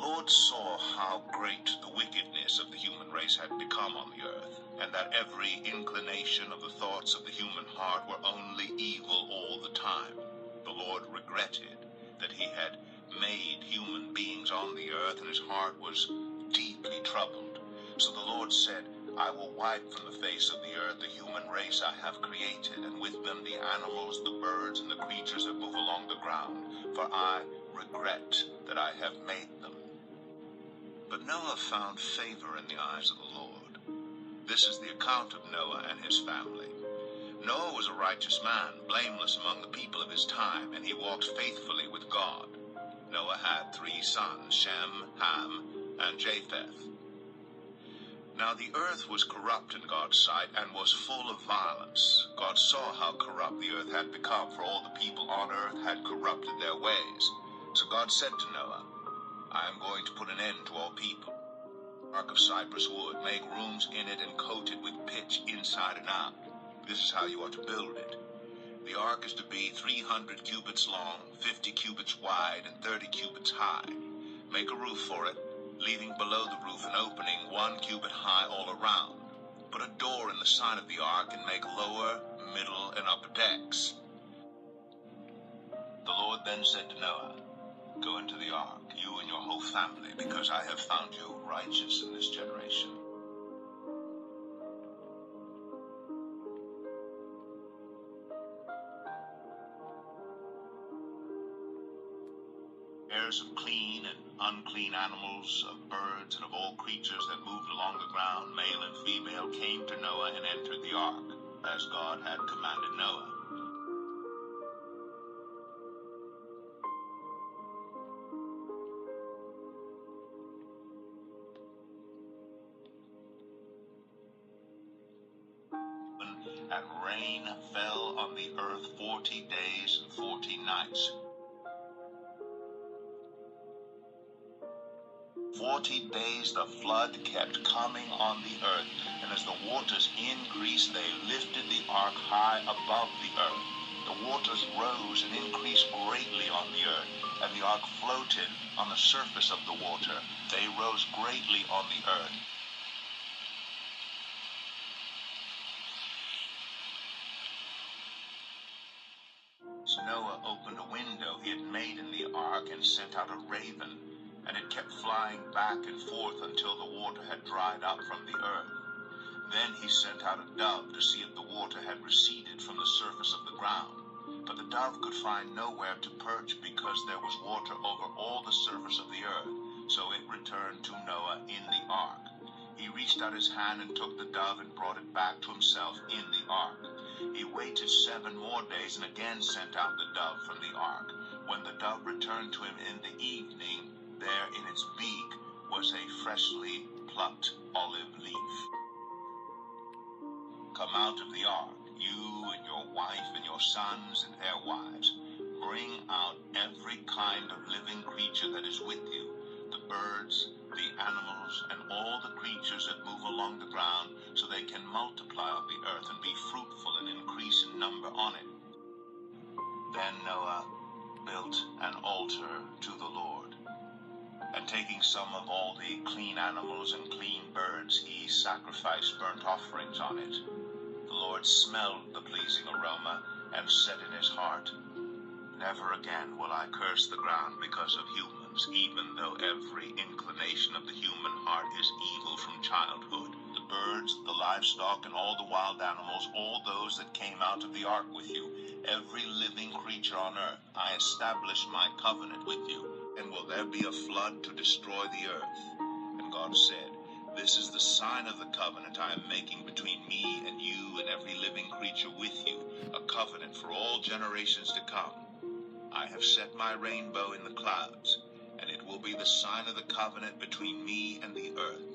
Lord saw how great the wickedness of the human race had become on the earth, and that every inclination of the thoughts of the human heart were only evil all the time. The Lord regretted that he had made human beings on the earth, and his heart was deeply troubled. So the Lord said, I will wipe from the face of the earth the human race I have created, and with them the animals, the birds, and the creatures that move along the ground, for I regret that I have made them. But Noah found favor in the eyes of the Lord. This is the account of Noah and his family. Noah was a righteous man, blameless among the people of his time, and he walked faithfully with God. Noah had 3 sons, Shem, Ham, and Japheth. Now the earth was corrupt in God's sight, and was full of violence. God saw how corrupt the earth had become, for all the people on earth had corrupted their ways. So God said to Noah, I am going to put an end to all people. Ark of cypress wood, make rooms in it and coat it with pitch inside and out. This is how you are to build it. The ark is to be 300 cubits long, 50 cubits wide, and 30 cubits high. Make a roof for it, leaving below the roof an opening 1 cubit high all around. Put a door in the side of the ark and make lower, middle, and upper decks. The Lord then said to Noah, Go into the ark, you and your whole family, because I have found you righteous in this generation. Pairs of clean and unclean animals, of birds, and of all creatures that moved along the ground, male and female, came to Noah and entered the ark, as God had commanded Noah. And rain fell on the earth 40 days and 40 nights. 40 days the flood kept coming on the earth, and as the waters increased, they lifted the ark high above the earth. The waters rose and increased greatly on the earth, and the ark floated on the surface of the water. They rose greatly on the earth. So Noah opened a window he had made in the ark and sent out a raven, and it kept flying back and forth until the water had dried up from the earth. Then he sent out a dove to see if the water had receded from the surface of the ground. But the dove could find nowhere to perch, because there was water over all the surface of the earth. So it returned to Noah in the ark. He reached out his hand and took the dove and brought it back to himself in the ark. He waited 7 more days and again sent out the dove from the ark. When the dove returned to him in the evening, there in its beak was a freshly plucked olive leaf. Come out of the ark, you and your wife and your sons and their wives. Bring out every kind of living creature that is with you, the birds, the animals, and all the creatures that move along the ground, so they can multiply on the earth and be fruitful and increase in number on it. Then Noah built an altar to the Lord, and taking some of all the clean animals and clean birds, he sacrificed burnt offerings on it. The Lord smelled the pleasing aroma and said in his heart, Never again will I curse the ground because of humans, even though every inclination of the human heart is evil from childhood. The birds, the livestock, and all the wild animals, all those that came out of the ark with you, every living creature on earth, I establish my covenant with you. And will there be a flood to destroy the earth? And God said, This is the sign of the covenant I am making between me and you and every living creature with you, a covenant for all generations to come. I have set my rainbow in the clouds, and it will be the sign of the covenant between me and the earth.